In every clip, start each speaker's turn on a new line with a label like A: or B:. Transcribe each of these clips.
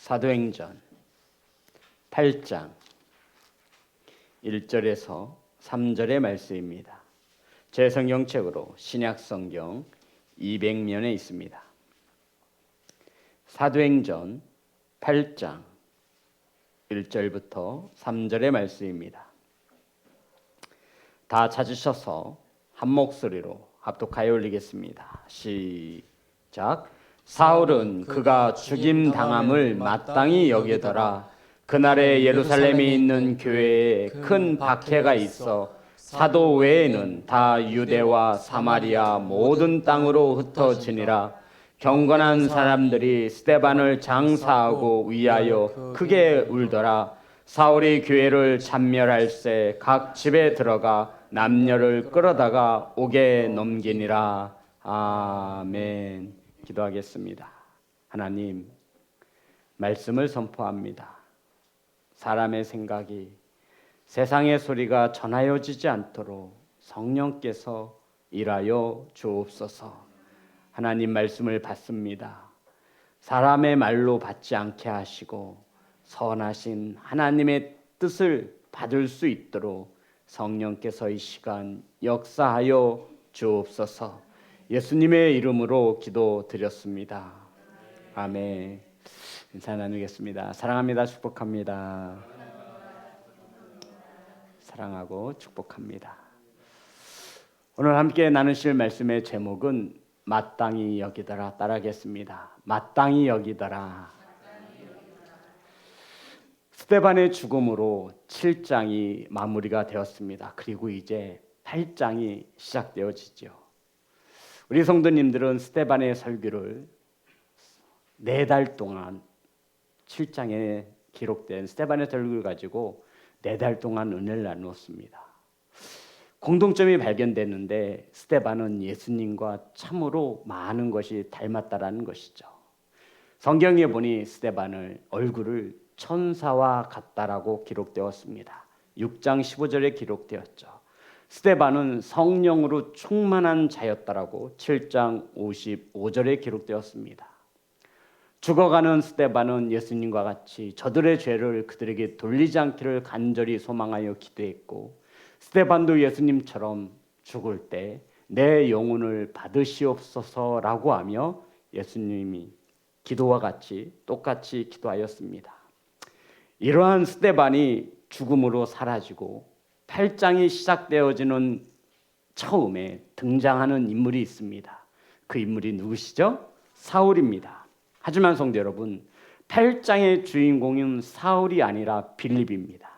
A: 사도행전 8장 1절에서 3절의 말씀입니다. 제 성경책으로 신약성경 200면에 있습니다. 사도행전 8장 1절부터 3절의 말씀입니다. 다 찾으셔서 한 목소리로 합독하여 올리겠습니다. 시작. 사울은 그가 죽임 당함을 마땅히 여기더라. 그날에 예루살렘에 있는 교회에 큰 박해가 있어 사도 외에는 다 유대와 사마리아 모든 땅으로 흩어지니라. 경건한 사람들이 스데반을 장사하고 위하여 크게 울더라. 사울이 교회를 참멸할새 각 집에 들어가 남녀를 끌어다가 옥에 넘기니라. 아멘. 기도하겠습니다. 하나님, 말씀을 선포합니다. 사람의 생각이 세상의 소리가 전하여지지 않도록 성령께서 일하여 주옵소서. 하나님 말씀을 받습니다. 사람의 말로 받지 않게 하시고 선하신 하나님의 뜻을 받을 수 있도록 성령께서 이 시간 역사하여 주옵소서. 예수님의 이름으로 기도드렸습니다. 아멘. 인사 나누겠습니다. 사랑합니다. 축복합니다. 사랑하고 축복합니다. 오늘 함께 나누실 말씀의 제목은 마땅히 여기더라. 따라하겠습니다. 마땅히 여기더라. 스데반의 죽음으로 7장이 마무리가 되었습니다. 그리고 이제 8장이 시작되어지죠. 우리 성도님들은 스데반의 설교를 4달 동안 7장에 기록된 스데반의 설교를 가지고 4달 동안 은혜를 나누었습니다. 공통점이 발견됐는데 스데반은 예수님과 참으로 많은 것이 닮았다라는 것이죠. 성경에 보니 스데반을 얼굴을 천사와 같다라고 기록되었습니다. 6장 15절에 기록되었죠. 스데반은 성령으로 충만한 자였다라고 7장 55절에 기록되었습니다. 죽어가는 스데반은 예수님과 같이 저들의 죄를 그들에게 돌리지 않기를 간절히 소망하여 기도했고, 스데반도 예수님처럼 죽을 때 내 영혼을 받으시옵소서라고 하며 예수님이 기도와 같이 똑같이 기도하였습니다. 이러한 스데반이 죽음으로 사라지고 8장이 시작되어지는 처음에 등장하는 인물이 있습니다. 그 인물이 누구시죠? 사울입니다. 하지만 성도 여러분, 8장의 주인공은 사울이 아니라 빌립입니다.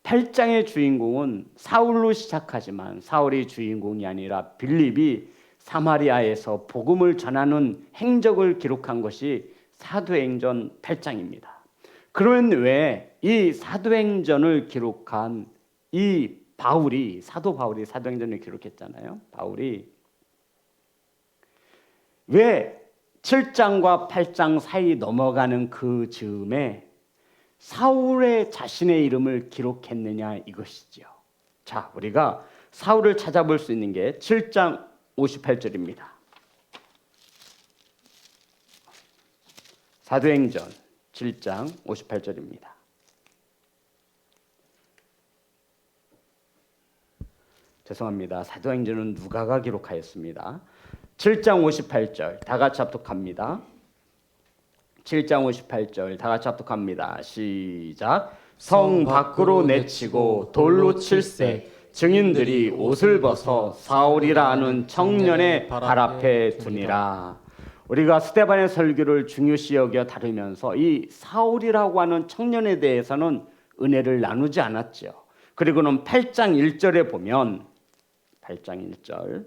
A: 8장의 주인공은 사울로 시작하지만 사울이 주인공이 아니라 빌립이 사마리아에서 복음을 전하는 행적을 기록한 것이 사도행전 8장입니다. 그런 외에 이 사도행전을 기록한 이 바울이, 사도 바울이 사도행전을 기록했잖아요. 바울이 왜 7장과 8장 사이 넘어가는 그 즈음에 사울의 자신의 이름을 기록했느냐 이것이죠. 자, 우리가 사울을 찾아볼 수 있는 게 7장 58절입니다. 사도행전 7장 58절입니다. 죄송합니다. 사도행전은 누가가 기록하였습니다. 7장 58절 다 같이 합독합니다. 7장 58절 다 같이 합독합니다. 시작. 성 밖으로 내치고 돌로 칠세 증인들이 옷을 벗어 사울이라 하는 청년의 발 앞에 두니라. 우리가 스데반의 설교를 중요시 여겨 다루면서 이 사울이라고 하는 청년에 대해서는 은혜를 나누지 않았죠. 그리고는 8장 1절에 보면 8장 1절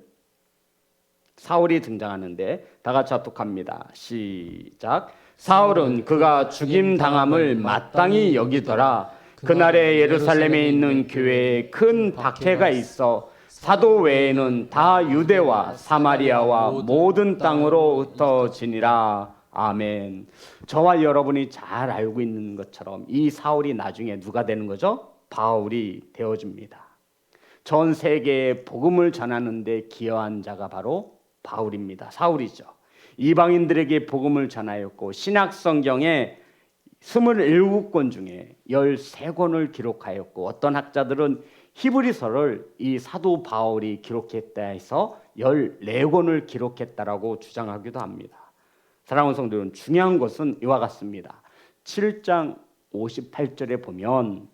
A: 사울이 등장하는데 다 같이 합독합니다. 시작. 사울은 그가 죽임 당함을 마땅히 여기더라. 그날에 예루살렘에 있는 교회에 큰 박해가 있어 사도 외에는 다 유대와 사마리아와 모든 땅으로 흩어지니라. 아멘. 저와 여러분이 잘 알고 있는 것처럼 이 사울이 나중에 누가 되는 거죠? 바울이 되어집니다. 전 세계에 복음을 전하는 데 기여한 자가 바로 바울입니다. 사울이죠. 이방인들에게 복음을 전하였고 신약 성경에 27권 중에 13권을 기록하였고 어떤 학자들은 히브리서를 이 사도 바울이 기록했다 해서 14권을 기록했다라고 주장하기도 합니다. 사랑하는 성도 여러분, 중요한 것은 이와 같습니다. 7장 58절에 보면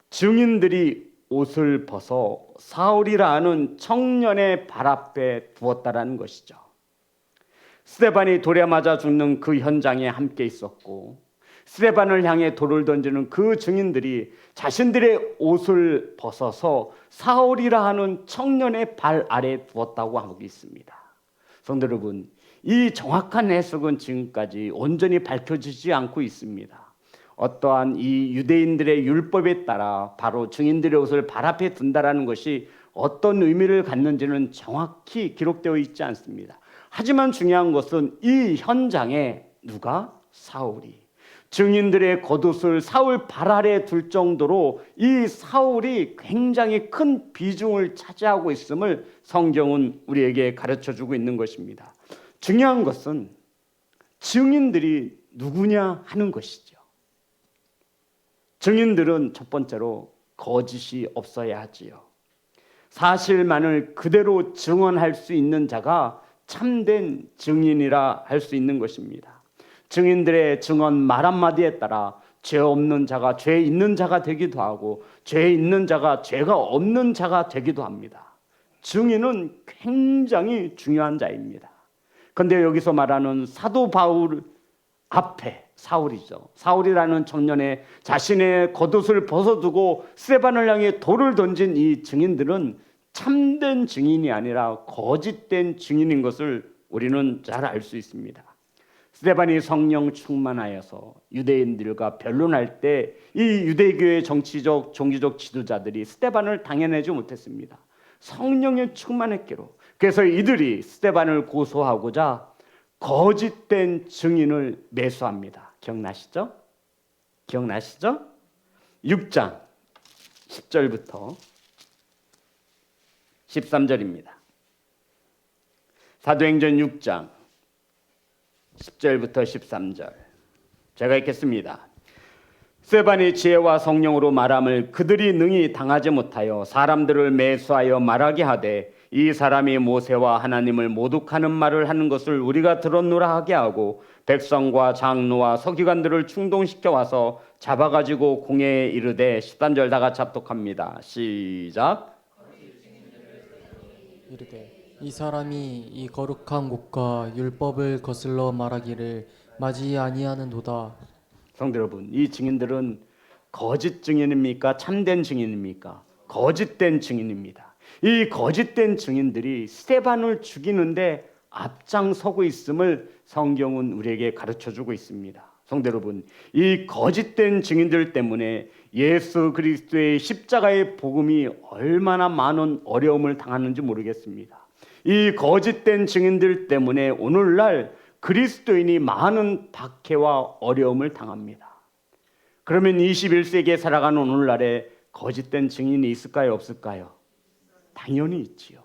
A: 증인들이 옷을 벗어 사울이라 하는 청년의 발 앞에 두었다라는 것이죠. 스데반이 돌에 맞아 죽는 그 현장에 함께 있었고 스데반을 향해 돌을 던지는 그 증인들이 자신들의 옷을 벗어서 사울이라 하는 청년의 발 아래 두었다고 하고 있습니다. 성도 여러분, 이 정확한 해석은 지금까지 온전히 밝혀지지 않고 있습니다. 어떠한 이 유대인들의 율법에 따라 바로 증인들의 옷을 발 앞에 둔다라는 것이 어떤 의미를 갖는지는 정확히 기록되어 있지 않습니다. 하지만 중요한 것은 이 현장에 누가? 사울이 증인들의 겉옷을 사울 발 아래 둘 정도로 이 사울이 굉장히 큰 비중을 차지하고 있음을 성경은 우리에게 가르쳐주고 있는 것입니다. 중요한 것은 증인들이 누구냐 하는 것이죠. 증인들은 첫 번째로 거짓이 없어야 하지요. 사실만을 그대로 증언할 수 있는 자가 참된 증인이라 할 수 있는 것입니다. 증인들의 증언 말 한마디에 따라 죄 없는 자가 죄 있는 자가 되기도 하고 죄 있는 자가 죄가 없는 자가 되기도 합니다. 증인은 굉장히 중요한 자입니다. 그런데 여기서 말하는 사도 바울 앞에 사울이죠. 사울이라는 청년의 자신의 겉옷을 벗어두고 스데반을 향해 돌을 던진 이 증인들은 참된 증인이 아니라 거짓된 증인인 것을 우리는 잘 알 수 있습니다. 스데반이 성령 충만하여서 유대인들과 변론할 때 이 유대교의 정치적 종교적 지도자들이 스데반을 당해내지 못했습니다. 성령에 충만했기로. 그래서 이들이 스데반을 고소하고자 거짓된 증인을 매수합니다. 기억나시죠? 기억나시죠? 6장 10절부터 13절입니다. 사도행전 6장 10절부터 13절 제가 읽겠습니다. 스데반이 지혜와 성령으로 말함을 그들이 능히 당하지 못하여 사람들을 매수하여 말하게 하되 이 사람이 모세와 하나님을 모독하는 말을 하는 것을 우리가 들었노라 하게 하고 백성과 장로와 서기관들을 충동시켜 와서 잡아가지고 공회에 이르되 13절 다 같이 합독합니다. 시작.
B: 이르되 이 사람이 이 거룩한 곳과 율법을 거슬러 말하기를 맞이 아니하는도다.
A: 성도 여러분, 이 증인들은 거짓 증인입니까? 참된 증인입니까? 거짓된 증인입니다. 이 거짓된 증인들이 스데반을 죽이는데 앞장서고 있음을 성경은 우리에게 가르쳐주고 있습니다. 성도 여러분, 이 거짓된 증인들 때문에 예수 그리스도의 십자가의 복음이 얼마나 많은 어려움을 당하는지 모르겠습니다. 이 거짓된 증인들 때문에 오늘날 그리스도인이 많은 박해와 어려움을 당합니다. 그러면 21세기에 살아가는 오늘날에 거짓된 증인이 있을까요? 없을까요? 당연히 있지요.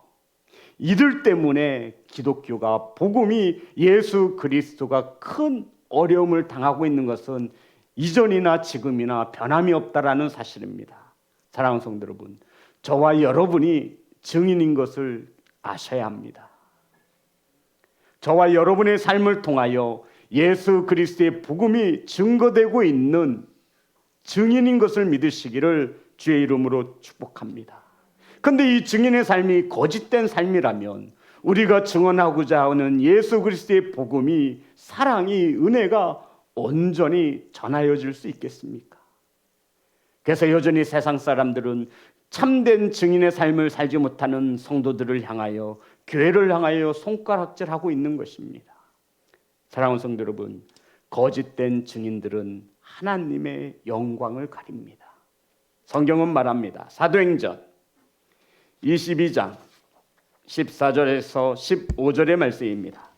A: 이들 때문에 기독교가 복음이 예수 그리스도가 큰 어려움을 당하고 있는 것은 이전이나 지금이나 변함이 없다라는 사실입니다. 사랑하는 성도 여러분, 저와 여러분이 증인인 것을 아셔야 합니다. 저와 여러분의 삶을 통하여 예수 그리스도의 복음이 증거되고 있는 증인인 것을 믿으시기를 주의 이름으로 축복합니다. 그런데 이 증인의 삶이 거짓된 삶이라면 우리가 증언하고자 하는 예수 그리스도의 복음이 사랑이 은혜가 온전히 전하여질 수 있겠습니까? 그래서 여전히 세상 사람들은 참된 증인의 삶을 살지 못하는 성도들을 향하여 교회를 향하여 손가락질하고 있는 것입니다. 사랑하는 성도 여러분, 거짓된 증인들은 하나님의 영광을 가립니다. 성경은 말합니다. 사도행전 22장 14절에서 15절의 말씀입니다.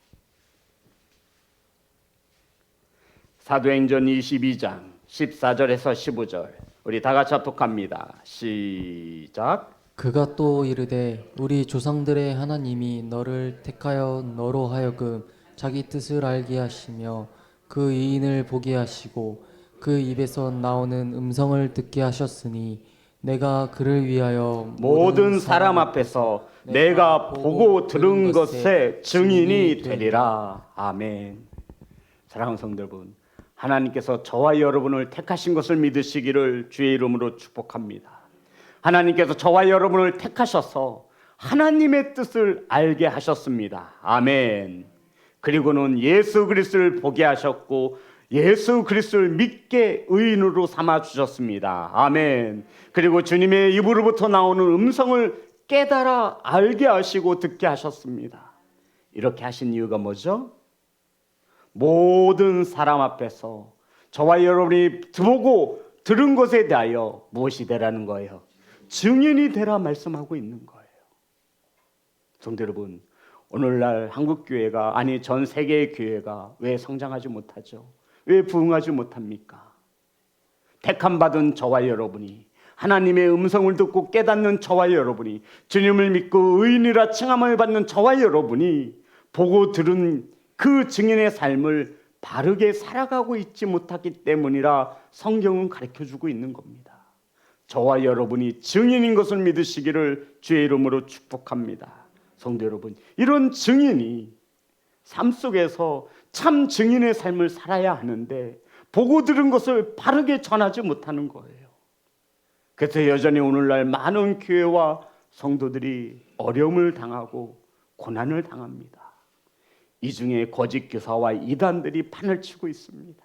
A: 사도행전 22장 14절에서 15절 우리 다 같이 합독합니다. 시작.
B: 그가 또 이르되 우리 조상들의 하나님이 너를 택하여 너로 하여금 자기 뜻을 알게 하시며 그 의인을 보게 하시고 그 입에서 나오는 음성을 듣게 하셨으니 내가 그를 위하여
A: 모든 사람 앞에서 내가 보고 들은 것의 증인이 되리라. 아멘. 사랑하는 성도 여러분, 하나님께서 저와 여러분을 택하신 것을 믿으시기를 주의 이름으로 축복합니다. 하나님께서 저와 여러분을 택하셔서 하나님의 뜻을 알게 하셨습니다. 아멘. 그리고는 예수 그리스도를 보게 하셨고 예수 그리스도를 믿게 의인으로 삼아 주셨습니다. 아멘. 그리고 주님의 입으로부터 나오는 음성을 깨달아 알게 하시고 듣게 하셨습니다. 이렇게 하신 이유가 뭐죠? 모든 사람 앞에서 저와 여러분이 보고 들은 것에 대하여 무엇이 되라는 거예요? 증인이 되라 말씀하고 있는 거예요. 성도 여러분, 오늘날 한국교회가 아니 전 세계의 교회가 왜 성장하지 못하죠? 왜 부흥하지 못합니까? 택함받은 저와 여러분이 하나님의 음성을 듣고 깨닫는 저와 여러분이 주님을 믿고 의인이라 칭함을 받는 저와 여러분이 보고 들은 그 증인의 삶을 바르게 살아가고 있지 못하기 때문이라 성경은 가르쳐주고 있는 겁니다. 저와 여러분이 증인인 것을 믿으시기를 주의 이름으로 축복합니다. 성도 여러분, 이런 증인이 삶 속에서 참 증인의 삶을 살아야 하는데 보고 들은 것을 바르게 전하지 못하는 거예요. 그래서 여전히 오늘날 많은 교회와 성도들이 어려움을 당하고 고난을 당합니다. 이 중에 거짓 교사와 이단들이 판을 치고 있습니다.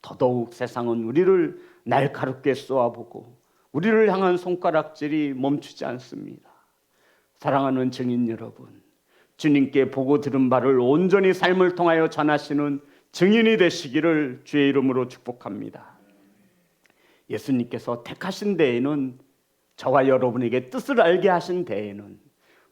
A: 더더욱 세상은 우리를 날카롭게 쏘아보고 우리를 향한 손가락질이 멈추지 않습니다. 사랑하는 증인 여러분, 주님께 보고 들은 바를 온전히 삶을 통하여 전하시는 증인이 되시기를 주의 이름으로 축복합니다. 예수님께서 택하신 데에는 저와 여러분에게 뜻을 알게 하신 데에는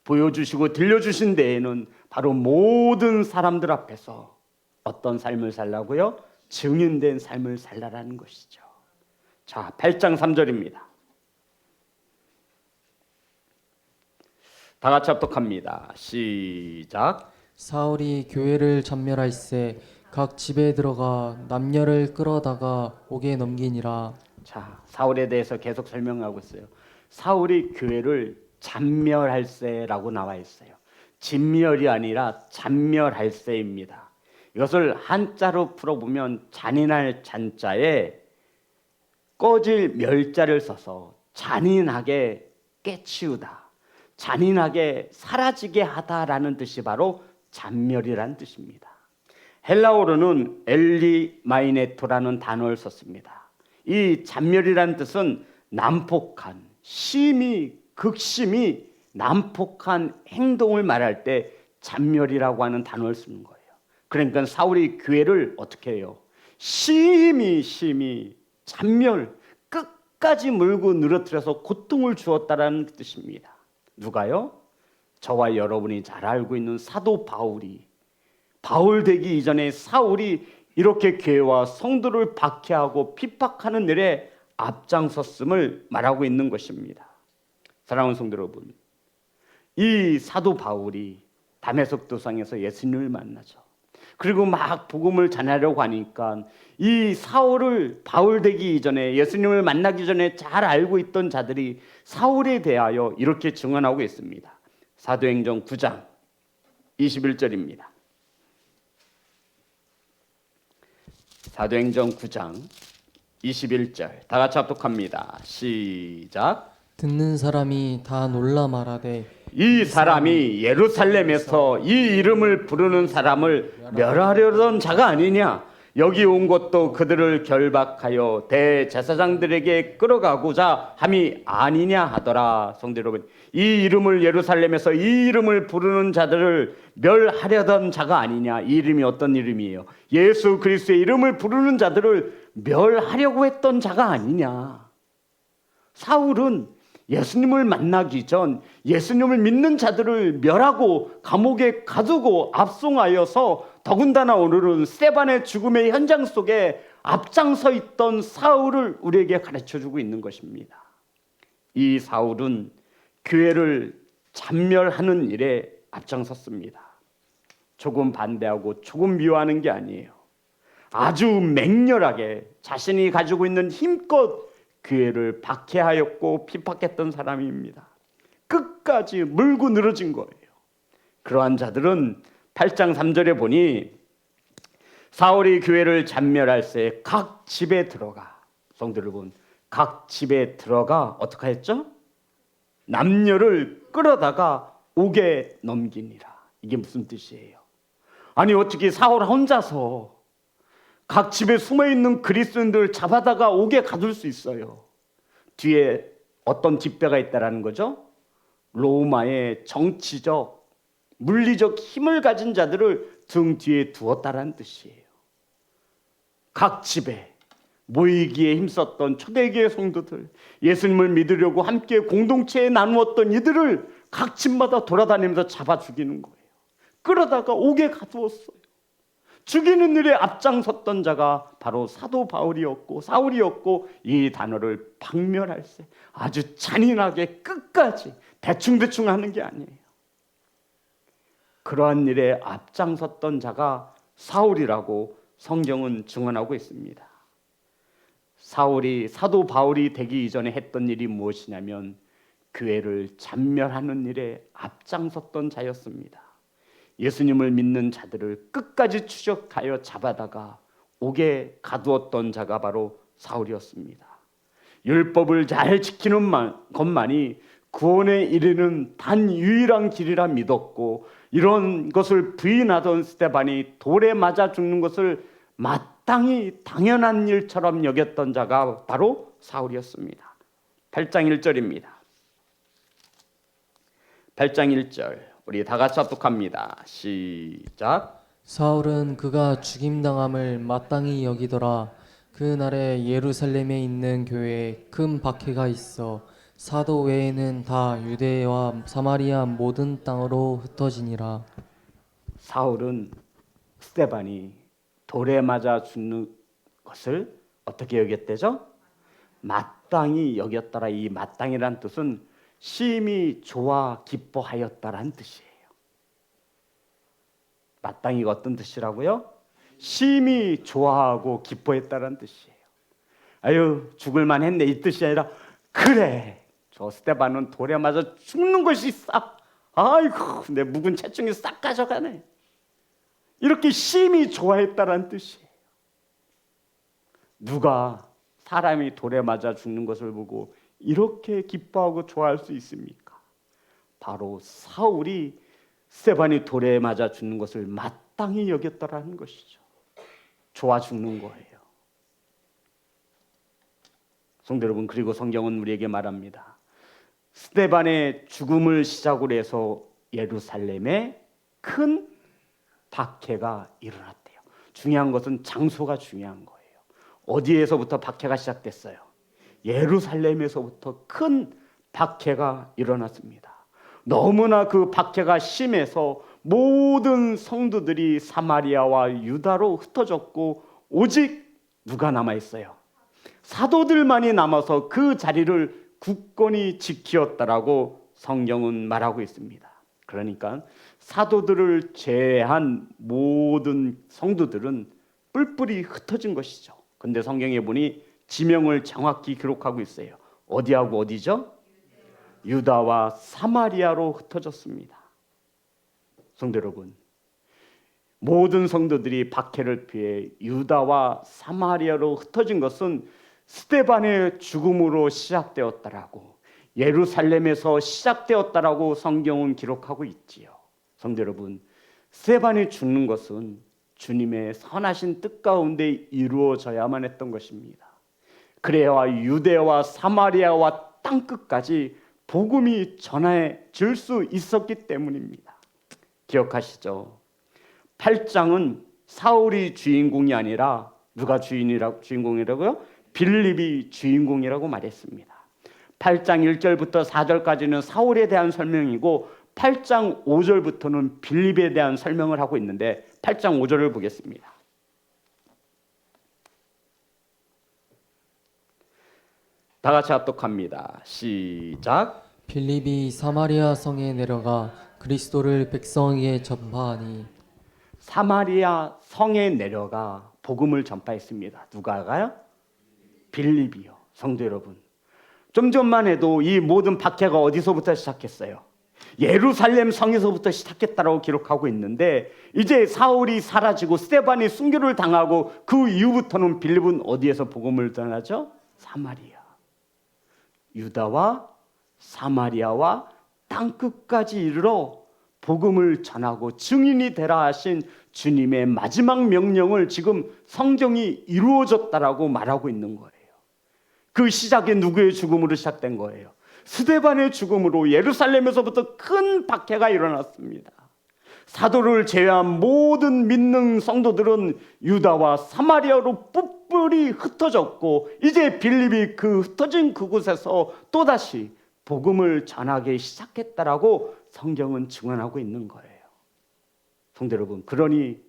A: 보여주시고 들려주신 데에는 바로 모든 사람들 앞에서 어떤 삶을 살라고요? 증인된 삶을 살라라는 것이죠. 자, 8장 3절입니다. 다 같이 합독합니다. 시작.
B: 사울이 교회를 전멸할세 각 집에 들어가 남녀를 끌어다가 옥에 넘기니라.
A: 자, 사울에 대해서 계속 설명하고 있어요. 사울이 교회를 잔멸할세라고 나와 있어요. 진멸이 아니라 잔멸할세입니다. 이것을 한자로 풀어보면 잔인할 잔자에 꺼질 멸자를 써서 잔인하게 깨치우다, 잔인하게 사라지게 하다라는 뜻이 바로 잔멸이라는 뜻입니다. 헬라어로는 엘리마이네토라는 단어를 썼습니다. 이 잔멸이라는 뜻은 난폭한, 심히 극심히 난폭한 행동을 말할 때 잔멸이라고 하는 단어를 쓰는 거예요. 그러니까 사울이 교회를 어떻게 해요? 심히 잔멸, 끝까지 물고 늘어뜨려서 고통을 주었다라는 뜻입니다. 누가요? 저와 여러분이 잘 알고 있는 사도 바울이, 바울 되기 이전에 사울이 이렇게 교회와 성도를 박해하고 핍박하는 일에 앞장섰음을 말하고 있는 것입니다. 사랑하는 성도 여러분, 이 사도 바울이 다메섹 도상에서 예수님을 만나죠. 그리고 막 복음을 전하려고 하니까 이 사울을 바울 되기 이전에 예수님을 만나기 전에 잘 알고 있던 자들이 사울에 대하여 이렇게 증언하고 있습니다. 사도행전 9장 21절입니다. 사도행전 9장 21절 다 같이 합독합니다. 시작.
B: 듣는 사람이 다 놀라 말하되
A: 이 사람이 예루살렘에서 이 이름을 부르는 사람을 멸하려던 자가 아니냐? 여기 온 것도 그들을 결박하여 대제사장들에게 끌어가고자 함이 아니냐 하더라. 성도 여러분, 이 이름을 예루살렘에서 이 이름을 부르는 자들을 멸하려던 자가 아니냐? 이 이름이 어떤 이름이에요? 예수 그리스도의 이름을 부르는 자들을 멸하려고 했던 자가 아니냐? 사울은 예수님을 만나기 전 예수님을 믿는 자들을 멸하고 감옥에 가두고 압송하여서 더군다나 오늘은 스데반의 죽음의 현장 속에 앞장서 있던 사울을 우리에게 가르쳐주고 있는 것입니다. 이 사울은 교회를 잔멸하는 일에 앞장섰습니다. 조금 반대하고 조금 미워하는 게 아니에요. 아주 맹렬하게 자신이 가지고 있는 힘껏 교회를 박해하였고 핍박했던 사람입니다. 끝까지 물고 늘어진 거예요. 그러한 자들은 8장 3절에 보니 사울이 교회를 잔멸할 새 각 집에 들어가, 성도 여러분, 각 집에 들어가 어떻게 했죠? 남녀를 끌어다가 옥에 넘기니라. 이게 무슨 뜻이에요? 아니 어떻게 사울 혼자서 각 집에 숨어있는 그리스도인들을 잡아다가 옥에 가둘 수 있어요? 뒤에 어떤 뒷배가 있다라는 거죠? 로마의 정치적, 물리적 힘을 가진 자들을 등 뒤에 두었다라는 뜻이에요. 각 집에 모이기에 힘썼던 초대교회 성도들, 예수님을 믿으려고 함께 공동체에 나누었던 이들을 각 집마다 돌아다니면서 잡아 죽이는 거예요. 끌어다가 옥에 가두었어요. 죽이는 일에 앞장섰던 자가 바로 사도 바울이었고 사울이었고, 이 단어를 박멸할세, 아주 잔인하게 끝까지 대충대충 하는 게 아니에요. 그러한 일에 앞장섰던 자가 사울이라고 성경은 증언하고 있습니다. 사울이 사도 바울이 되기 이전에 했던 일이 무엇이냐면 교회를 잔멸하는 일에 앞장섰던 자였습니다. 예수님을 믿는 자들을 끝까지 추적하여 잡아다가 옥에 가두었던 자가 바로 사울이었습니다. 율법을 잘 지키는 것만이 구원에 이르는 단 유일한 길이라 믿었고, 이런 것을 부인하던 스데반이 돌에 맞아 죽는 것을 마땅히 당연한 일처럼 여겼던 자가 바로 사울이었습니다. 8장 1절입니다. 8장 1절 우리 다 같이 합독합니다. 시작.
B: 사울은 그가 죽임당함을 마땅히 여기더라. 그날에 예루살렘에 있는 교회에 큰 박해가 있어 사도 외에는 다 유대와 사마리아 모든 땅으로 흩어지니라.
A: 사울은 스데반이 돌에 맞아 죽는 것을 어떻게 여겼대죠? 마땅히 여겼더라. 이 마땅이란 뜻은 심히 좋아 기뻐하였다라는 뜻이에요. 마땅히가 어떤 뜻이라고요? 심히 좋아하고 기뻐했다라는 뜻이에요. 아유 죽을만 했네 이 뜻이 아니라, 그래 저 스데반은 돌에 맞아 죽는 것이 싹, 아이고 내 묵은 체중이 싹 가져가네, 이렇게 심히 좋아했다라는 뜻이에요. 누가 사람이 돌에 맞아 죽는 것을 보고 이렇게 기뻐하고 좋아할 수 있습니까? 바로 사울이 스데반이 돌에 맞아 죽는 것을 마땅히 여겼더라는 것이죠. 좋아 죽는 거예요. 성도 여러분, 그리고 성경은 우리에게 말합니다. 스데반의 죽음을 시작으로 해서 예루살렘에 큰 박해가 일어났대요. 중요한 것은 장소가 중요한 거예요. 어디에서부터 박해가 시작됐어요? 예루살렘에서부터 큰 박해가 일어났습니다. 너무나 그 박해가 심해서 모든 성도들이 사마리아와 유다로 흩어졌고, 오직 누가 남아있어요? 사도들만이 남아서 그 자리를 굳건히 지키었다라고 성경은 말하고 있습니다. 그러니까 사도들을 제외한 모든 성도들은 뿔뿔이 흩어진 것이죠. 근데 성경에 보니 지명을 정확히 기록하고 있어요. 어디하고 어디죠? 유다와 사마리아로 흩어졌습니다. 성도 여러분, 모든 성도들이 박해를 피해 유다와 사마리아로 흩어진 것은 스데반의 죽음으로 시작되었다라고, 예루살렘에서 시작되었다라고 성경은 기록하고 있지요. 성도 여러분, 스데반이 죽는 것은 주님의 선하신 뜻 가운데 이루어져야만 했던 것입니다. 그래야 유대와 사마리아와 땅끝까지 복음이 전해질 수 있었기 때문입니다. 기억하시죠? 8장은 사울이 주인공이 아니라 누가 주인공이라고요? 빌립이 주인공이라고 말했습니다. 8장 1절부터 4절까지는 사울에 대한 설명이고 8장 5절부터는 빌립에 대한 설명을 하고 있는데, 8장 5절을 보겠습니다. 다 같이 합독합니다. 시작.
B: 빌립이 사마리아 성에 내려가 그리스도를 백성에게 전파하니
A: 사마리아 성에 내려가 복음을 전파했습니다. 누가 가요? 빌립이요. 성도 여러분, 좀 전만 해도 이 모든 박해가 어디서부터 시작했어요? 예루살렘 성에서부터 시작했다고 기록하고 있는데, 이제 사울이 사라지고 스데반이 순교를 당하고 그 이후부터는 빌립은 어디에서 복음을 전하죠? 사마리아. 유다와 사마리아와 땅끝까지 이르러 복음을 전하고 증인이 되라 하신 주님의 마지막 명령을 지금 성경이 이루어졌다라고 말하고 있는 거예요. 그 시작이 누구의 죽음으로 시작된 거예요? 스데반의 죽음으로 예루살렘에서부터 큰 박해가 일어났습니다. 사도를 제외한 모든 믿는 성도들은 유다와 사마리아로 뿔뿔이 흩어졌고, 이제 빌립이 그 흩어진 그곳에서 또다시 복음을 전하기 시작했다라고 성경은 증언하고 있는 거예요. 성도 여러분, 그러니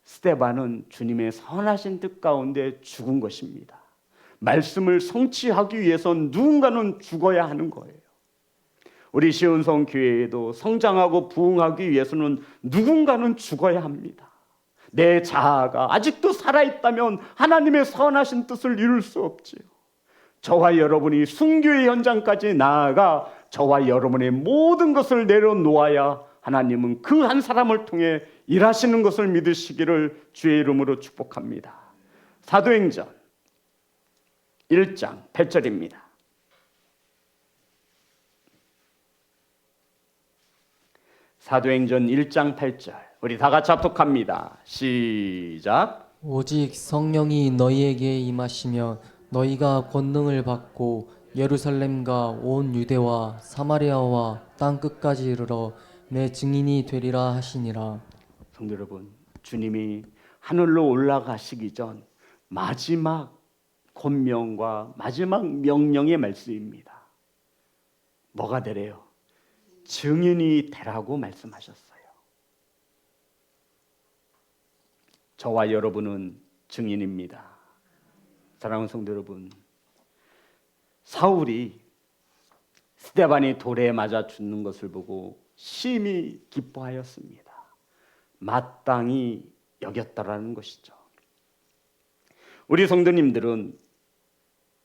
A: 스데반은 주님의 선하신 뜻 가운데 죽은 것입니다. 말씀을 성취하기 위해선 누군가는 죽어야 하는 거예요. 우리 시온성 교회에도 성장하고 부흥하기 위해서는 누군가는 죽어야 합니다. 내 자아가 아직도 살아있다면 하나님의 선하신 뜻을 이룰 수 없지요. 저와 여러분이 순교의 현장까지 나아가 저와 여러분의 모든 것을 내려놓아야 하나님은 그 한 사람을 통해 일하시는 것을 믿으시기를 주의 이름으로 축복합니다. 사도행전 1장 8절입니다. 사도행전 1장 8절, 우리 다 같이 합독합니다. 시작.
B: 오직 성령이 너희에게 임하시면 너희가 권능을 받고 예루살렘과 온 유대와 사마리아와 땅 끝까지 이르러 내 증인이 되리라 하시니라.
A: 성도 여러분, 주님이 하늘로 올라가시기 전 마지막 권명과 마지막 명령의 말씀입니다. 뭐가 되래요? 증인이 되라고 말씀하셨어요. 저와 여러분은 증인입니다. 사랑하는 성도 여러분, 사울이 스데반이 돌에 맞아 죽는 것을 보고 심히 기뻐하였습니다. 마땅히 여겼다라는 것이죠. 우리 성도님들은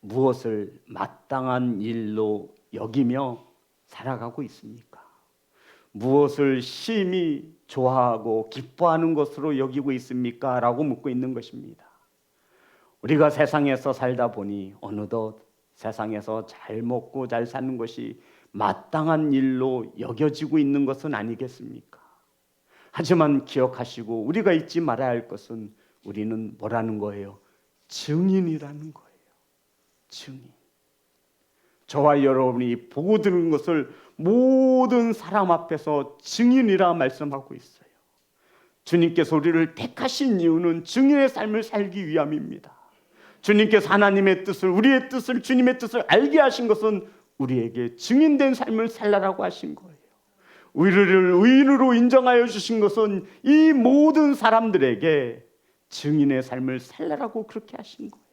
A: 무엇을 마땅한 일로 여기며 살아가고 있습니까? 무엇을 심히 좋아하고 기뻐하는 것으로 여기고 있습니까? 라고 묻고 있는 것입니다. 우리가 세상에서 살다 보니 어느덧 세상에서 잘 먹고 잘 사는 것이 마땅한 일로 여겨지고 있는 것은 아니겠습니까? 하지만 기억하시고 우리가 잊지 말아야 할 것은, 우리는 뭐라는 거예요? 증인이라는 거예요. 증인. 저와 여러분이 보고 들은 것을 모든 사람 앞에서 증인이라 말씀하고 있어요. 주님께서 우리를 택하신 이유는 증인의 삶을 살기 위함입니다. 주님께서 하나님의 뜻을, 우리의 뜻을, 주님의 뜻을 알게 하신 것은 우리에게 증인된 삶을 살라라고 하신 거예요. 우리를 의인으로 인정하여 주신 것은 이 모든 사람들에게 증인의 삶을 살라라고 그렇게 하신 거예요.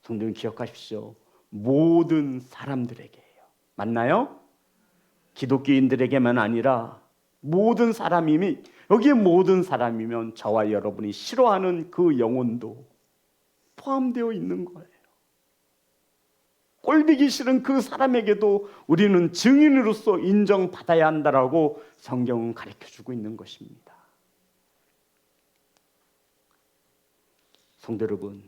A: 성도님 기억하십시오. 모든 사람들에게요. 맞나요? 기독교인들에게만 아니라 모든 사람이면, 여기에 모든 사람이면 저와 여러분이 싫어하는 그 영혼도 포함되어 있는 거예요. 꼴보기 싫은 그 사람에게도 우리는 증인으로서 인정받아야 한다라고 성경은 가르쳐주고 있는 것입니다. 성도 여러분,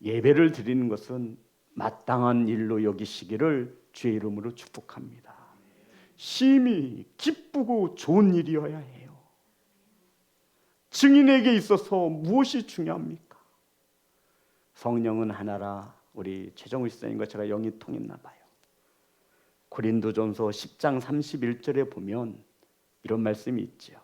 A: 예배를 드리는 것은 마땅한 일로 여기시기를 주의 이름으로 축복합니다. 심히 기쁘고 좋은 일이어야 해요. 증인에게 있어서 무엇이 중요합니까? 성령은 하나라. 우리 최정우 시사님과 제가 영이 통했나 봐요. 고린도전서 10장 31절에 보면 이런 말씀이 있죠.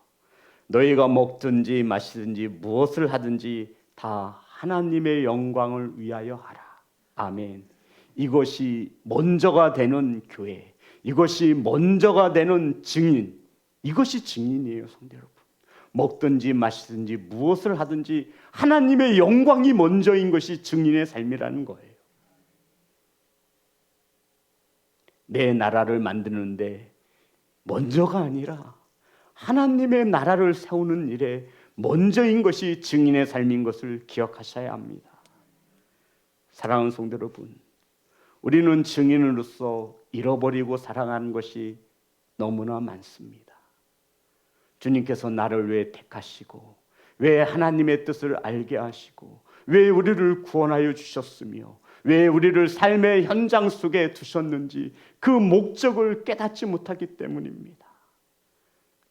A: 너희가 먹든지 마시든지 무엇을 하든지 다 하나님의 영광을 위하여 하라. 아멘. 이것이 먼저가 되는 교회, 이것이 먼저가 되는 증인, 이것이 증인이에요. 성도 여러분, 먹든지 마시든지 무엇을 하든지 하나님의 영광이 먼저인 것이 증인의 삶이라는 거예요. 내 나라를 만드는데 먼저가 아니라 하나님의 나라를 세우는 일에 먼저인 것이 증인의 삶인 것을 기억하셔야 합니다. 사랑하는 성도 여러분, 우리는 증인으로서 잃어버리고 살아가는 것이 너무나 많습니다. 주님께서 나를 왜 택하시고, 왜 하나님의 뜻을 알게 하시고, 왜 우리를 구원하여 주셨으며, 왜 우리를 삶의 현장 속에 두셨는지 그 목적을 깨닫지 못하기 때문입니다.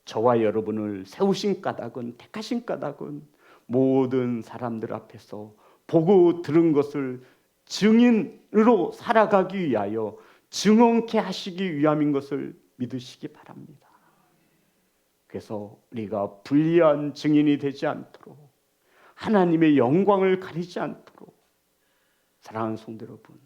A: 저와 여러분을 세우신 까닭은, 택하신 까닭은 모든 사람들 앞에서 보고 들은 것을 증인으로 살아가기 위하여 증언케 하시기 위함인 것을 믿으시기 바랍니다. 그래서 우리가 불리한 증인이 되지 않도록, 하나님의 영광을 가리지 않도록, 사랑하는 성도 여러분,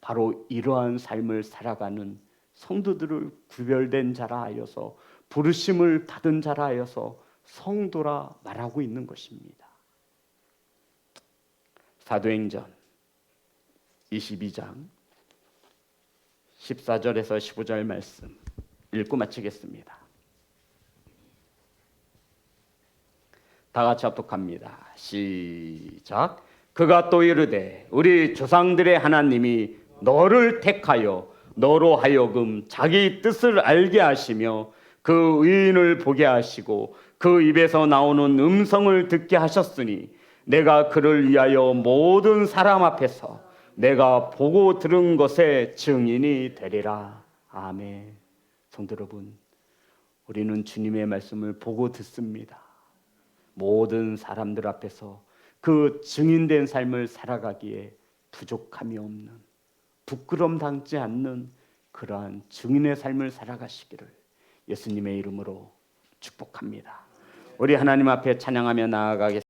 A: 바로 이러한 삶을 살아가는 성도들을 구별된 자라 하여서, 부르심을 받은 자라 하여서 성도라 말하고 있는 것입니다. 사도행전 22장 14절에서 15절 말씀 읽고 마치겠습니다. 다 같이 합독합니다. 시작. 그가 또 이르되 우리 조상들의 하나님이 너를 택하여 너로 하여금 자기 뜻을 알게 하시며 그 의인을 보게 하시고 그 입에서 나오는 음성을 듣게 하셨으니 내가 그를 위하여 모든 사람 앞에서 내가 보고 들은 것의 증인이 되리라. 아멘. 성도 여러분, 우리는 주님의 말씀을 보고 듣습니다. 모든 사람들 앞에서 그 증인된 삶을 살아가기에 부족함이 없는, 부끄럼 당지 않는 그러한 증인의 삶을 살아가시기를 예수님의 이름으로 축복합니다. 우리 하나님 앞에 찬양하며 나아가겠습니다.